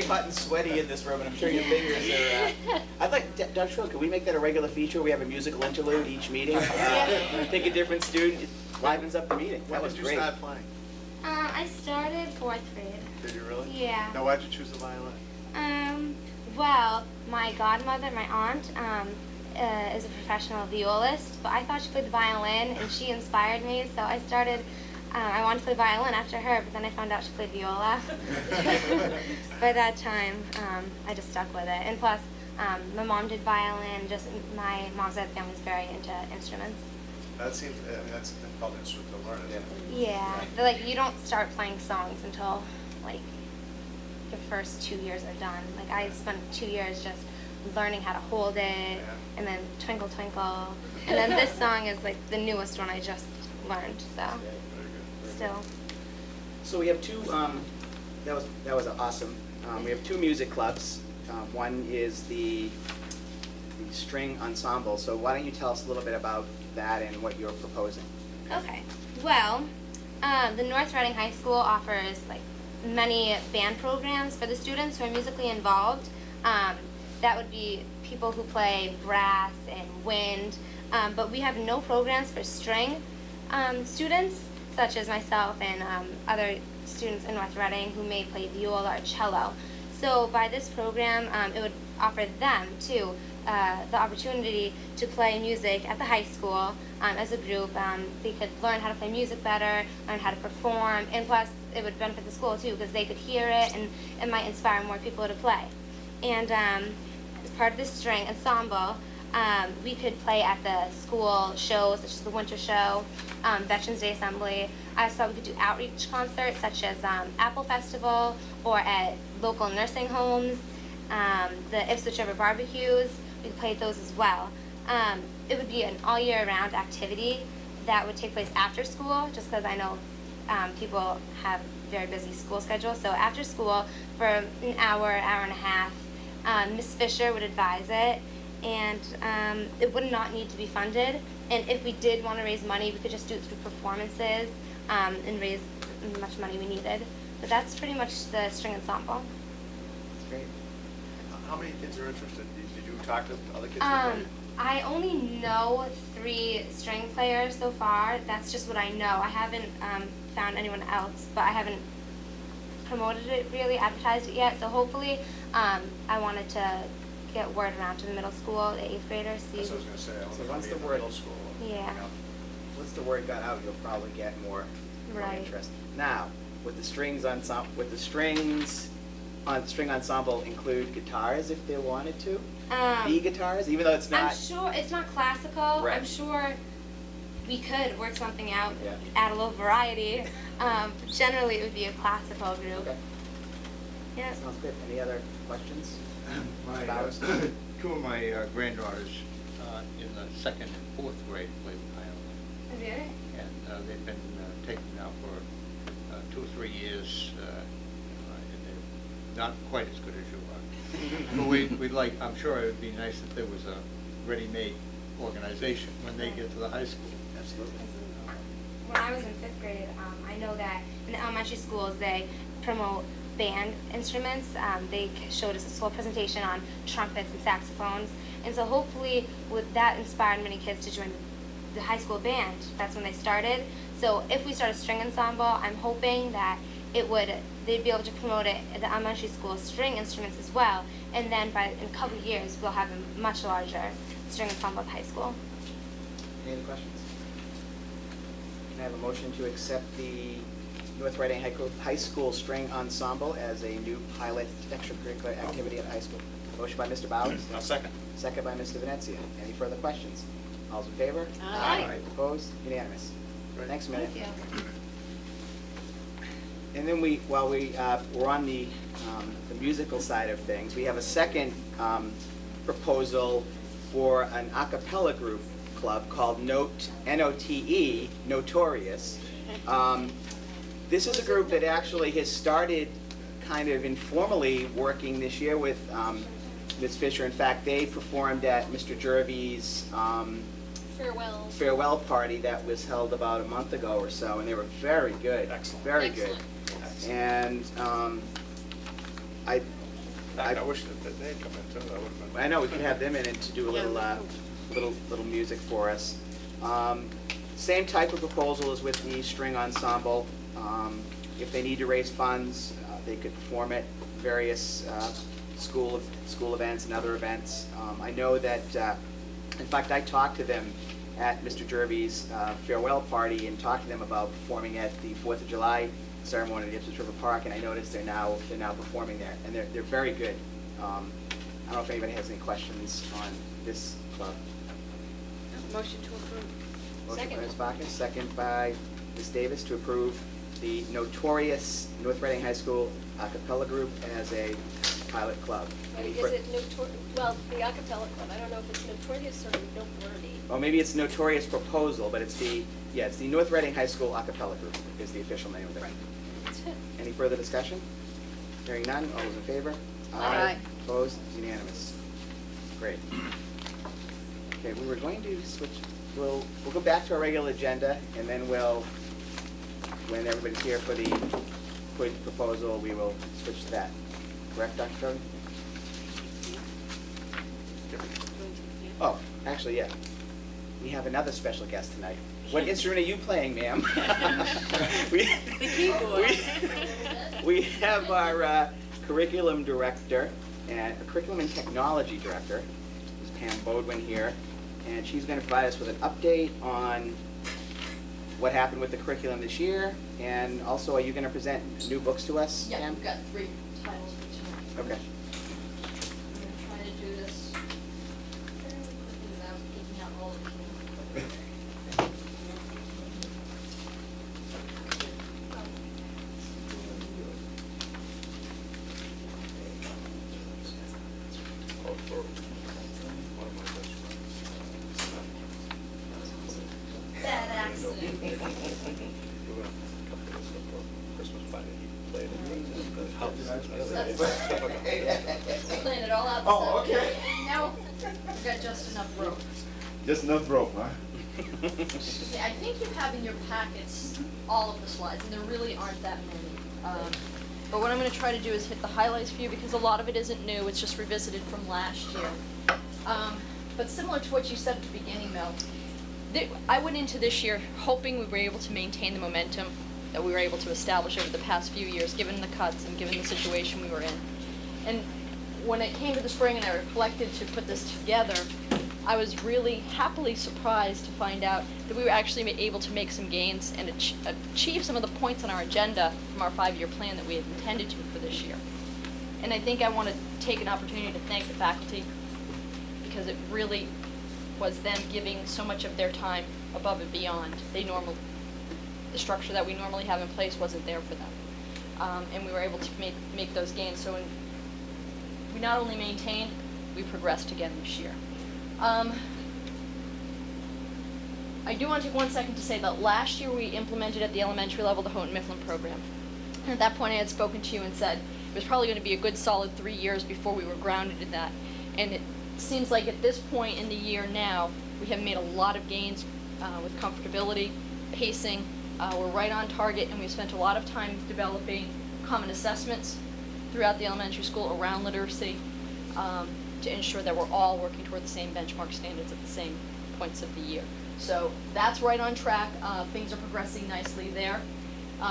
very hot and sweaty in this room, and I'm sure your fingers are. I'd like, Dr. Schroeder, could we make that a regular feature? We have a musical interlude each meeting. Pick a different student, it livens up the meeting. When That was did you great. start playing? I started 4th grade. Did you really? Yeah. Now, why'd you choose the violin? Well, my godmother, my aunt, is a professional violist, but I thought she played the violin, and she inspired me, so I started, I wanted to play violin after her, but then I found out she played viola. By that time, I just stuck with it. And plus, my mom did violin, just my mom's side of the family is very into instruments. That seems, I mean, that's a difficult instrument to learn, isn't it? Yeah, but like you don't start playing songs until like your first 2 years are done. Like I spent 2 years just learning how to hold it, and then Twinkle Twinkle, and then this song is like the newest one I just learned. So Very good. still, So we have two, that was awesome. We have two music clubs. One is the string ensemble. So why don't you tell us a little bit about that and what you're proposing? okay. Well, the North Reading High School offers like many band programs for the students who are musically involved. That would be people who play brass and wind, but we have no programs for string students, such as myself and other students in North Reading who may play viola or cello. So by this program, it would offer them too the opportunity to play music at the high school as a group. They could learn how to play music better, learn how to perform, and plus it would benefit the school too because they could hear it and it might inspire more people to play. And as part of the string ensemble, we could play at the school shows such as the Winter Show, Veterans Day Assembly. I also thought we could do outreach concerts such as Apple Festival or at local nursing homes, the Ipswich River barbecues. We could play at those as well. It would be an all year round activity that would take place after school, just because I know people have very busy school schedules. So after school for an hour, hour and a half, Ms. Fisher would advise it, and it would not need to be funded. And if we did want to raise money, we could just do it through performances and raise as much money we needed. But that's pretty much the string ensemble. That's great. How many kids are interested? Did you talk to other kids who play? I only know 3 string players so far. That's just what I know. I haven't found anyone else, but I haven't promoted it really, advertised it yet. So hopefully, I wanted to get word around to the middle school, the 8th graders. See. That's what I was going to say. I So want once to be the in word- middle school. Yeah. Once the word got out, you'll probably get more Right. interest. Now, with the strings ensemble, string ensemble include guitars if they wanted to? The guitars, even though it's I'm not. sure it's not classical. Right. I'm sure we could work something out, Yeah. add a little variety. But generally, it would be a classical group. Okay, Yeah. sounds good. Any other questions? My, Mr. Bowers? two of my granddaughters in the 2nd and 4th grade play violin, Really? and they've been taking now for 2 or 3 years, and they're not quite as good as you are. But we'd like, I'm sure it would be nice if there was a ready-made organization when they get to the high school. Absolutely. When I was in 5th grade, I know that in the elementary schools they promote band instruments. They showed us a school presentation on trumpets and saxophones, and so hopefully with that inspired many kids to join the high school band. That's when they started. So if we start a string ensemble, I'm hoping that they'd be able to promote it at the elementary school string instruments as well, and then in a couple of years we'll have a much larger string ensemble at the high school. Any other questions? Can I have a motion to accept the North Reading High School String Ensemble as a new pilot extracurricular activity at high school? Motion by Mr. Bowers. I'll second. Second by Mr. Venezia. Any further questions? All's in favor? Aye. Opposed? Unanimous. Great. Thanks, Amelia. Thank you. And then while we're on the musical side of things, we have a second proposal for an a cappella group club called N-O-T-E, Notorious. This is a group that actually has started kind of informally working this year with Ms. Fisher. In fact, they performed at Mr. Jervy's farewell party that was held about a month ago or so, and they were very good. Excellent. Very good. And fact, I wish that they had come in too, that would have been. I know, we could have them in and to do a little, little music for us. Same type of proposal as with the string ensemble. If they need to raise funds, they could perform at various school events and other events. I know that, in fact, I talked to them at Mr. Jervy's farewell party and talked to them about performing at the 4th of July ceremony at Ipswich River Park, and I noticed they're now performing there, and they're very good. I don't know if anybody has any questions on this club. Motion to approve. Motion by Second. Ms. Bacchus, second by Ms. Davis to approve the notorious North Reading High School a cappella group as a pilot club. Any Is fur- it well, the acapella club, I don't know if it's notorious or noteworthy. Well, maybe it's notorious proposal, but it's the North Reading High School a cappella group is the official name of it. Right. That's it. Any further discussion? Hearing none, all those in favor? Aye. Opposed, unanimous. Great. Okay, we were going to switch, we'll go back to our regular agenda, and then when everybody's here for the proposal, we will switch to that. Correct, Dr. Cody? Oh, actually, yeah. We have another special guest tonight. What instrument are you playing, ma'am? The keyboard. We have our curriculum director and curriculum and technology director, Ms. Pam Bodwin here, and she's going to provide us with an update on what happened with the curriculum this year, and also, are you going to present new books to us, Yeah, Pam? we've got 3 titles for tonight. Okay. I'm gonna try to do this fairly quickly without taking out all of the. Oh, for one of my best friends. Bad accident. We're gonna come to this for Christmas party, he played in the house. Plan it all out. Oh, this okay. afternoon. No, we've got just enough room. Just enough rope, huh? Yeah, I think you have in your packets all of the slides, and there really aren't that many. But what I'm gonna try to do is hit the highlights for you, because a lot of it isn't new, it's just revisited from last year. But similar to what you said at the beginning, Mel, I went into this year hoping we were able to maintain the momentum that we were able to establish over the past few years, given the cuts and given the situation we were in. And when it came to the spring and I reflected to put this together, I was really happily surprised to find out that we were actually able to make some gains and achieve some of the points on our agenda from our 5-year plan that we had intended to for this year. And I think I want to take an opportunity to thank the faculty, because it really was them giving so much of their time above and beyond. The structure that we normally have in place wasn't there for them. And we were able to make those gains. So we not only maintained, we progressed again this year. I do want to take 1 second to say that last year we implemented at the elementary level the Houghton Mifflin program. And at that point I had spoken to you and said it was probably going to be a good solid 3 years before we were grounded in that. And it seems like at this point in the year now, we have made a lot of gains with comfortability, pacing. We're right on target, and we've spent a lot of time developing common assessments throughout the elementary school around literacy to ensure that we're all working toward the same benchmark standards at the same points of the year. So that's right on track. Things are progressing nicely there.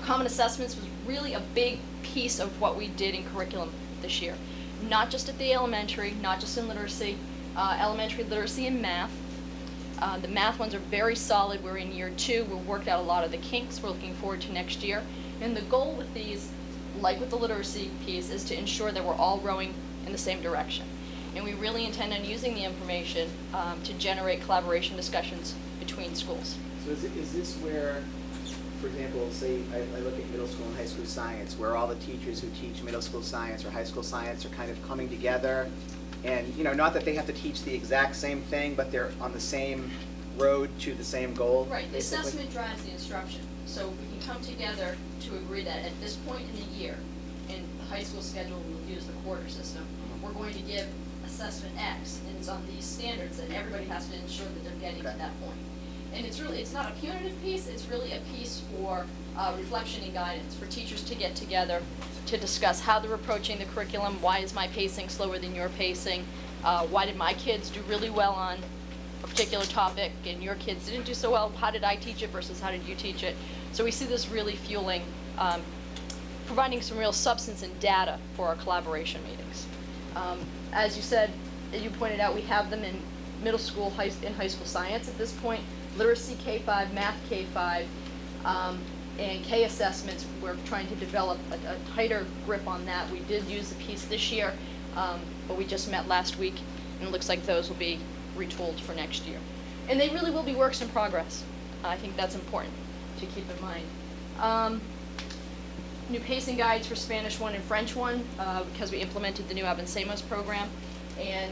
Common assessments was really a big piece of what we did in curriculum this year. Not just at the elementary, not just in literacy, elementary literacy and math. The math ones are very solid. We're in year 2. We've worked out a lot of the kinks. We're looking forward to next year. And the goal with these, like with the literacy piece, is to ensure that we're all rowing in the same direction. And we really intend on using the information to generate collaboration discussions between schools. So is this where, for example, say I look at middle school and high school science, where all the teachers who teach middle school science or high school science are kind of coming together, and not that they have to teach the exact same thing, but they're on the same road to the same goal? Right, the basically? assessment drives the instruction. So we can come together to agree that at this point in the year, in the high school schedule, we'll use the quarter system, we're going to give assessment X, and it's on these standards that everybody has to ensure that they're getting to Okay. that point. And it's not a punitive piece, it's really a piece for reflection and guidance, for teachers to get together to discuss how they're approaching the curriculum, why is my pacing slower than your pacing, why did my kids do really well on a particular topic and your kids didn't do so well, how did I teach it versus how did you teach it? So we see this really fueling, providing some real substance and data for our collaboration meetings. As you said, as you pointed out, we have them in middle school, in high school science at this point, literacy K-5, math K-5, and K assessments. We're trying to develop a tighter grip on that. We did use the piece this year, but we just met last week, and it looks like those will be retooled for next year. And they really will be works in progress. I think that's important to keep in mind. New pacing guides for Spanish 1 and French 1, because we implemented the new Avancemos program. And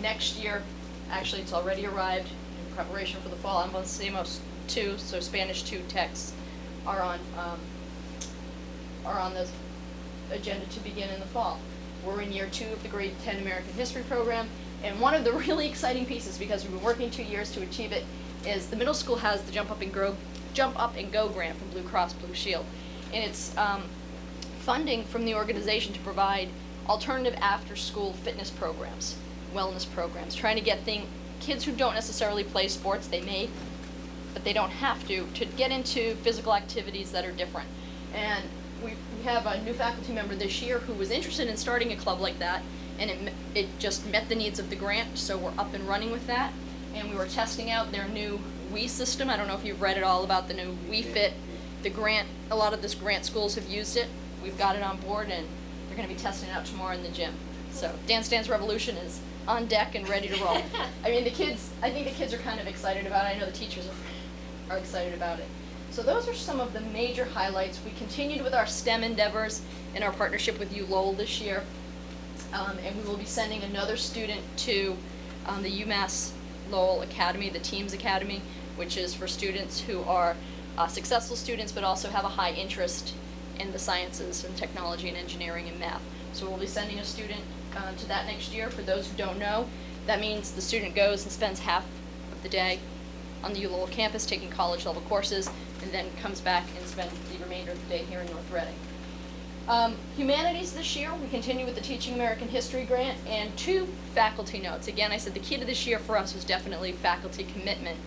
next year, actually it's already arrived in preparation for the fall, Avancemos 2, so Spanish 2 texts are on the agenda to begin in the fall. We're in year 2 of the grade 10 American History program, and one of the really exciting pieces, because we've been working 2 years to achieve it, is the middle school has the Jump Up and Go grant from Blue Cross Blue Shield. And it's funding from the organization to provide alternative after-school fitness programs, wellness programs, trying to get kids who don't necessarily play sports, they may, but they don't have to get into physical activities that are different. And we have a new faculty member this year who was interested in starting a club like that, and it just met the needs of the grant, so we're up and running with that. And we were testing out their new Wii system. I don't know if you've read it all about the new Wii Fit. The grant, a lot of this grant schools have used it. We've got it on board, and they're going to be testing it out tomorrow in the gym. So Dance Dance Revolution is on deck and ready to roll. I mean, I think the kids are kind of excited about it. I know the teachers are excited about it. So those are some of the major highlights. We continued with our STEM endeavors in our partnership with Lowell this year. And we will be sending another student to the UMass Lowell Academy, the Teams Academy, which is for students who are successful students but also have a high interest in the sciences and technology and engineering and math. So we'll be sending a student to that next year. For those who don't know, that means the student goes and spends half of the day on the Lowell campus taking college level courses, and then comes back and spends the remainder of the day here in North Reading. Humanities this year, we continue with the Teaching American History grant and 2 faculty notes. Again, I said the key to this year for us was definitely faculty commitment.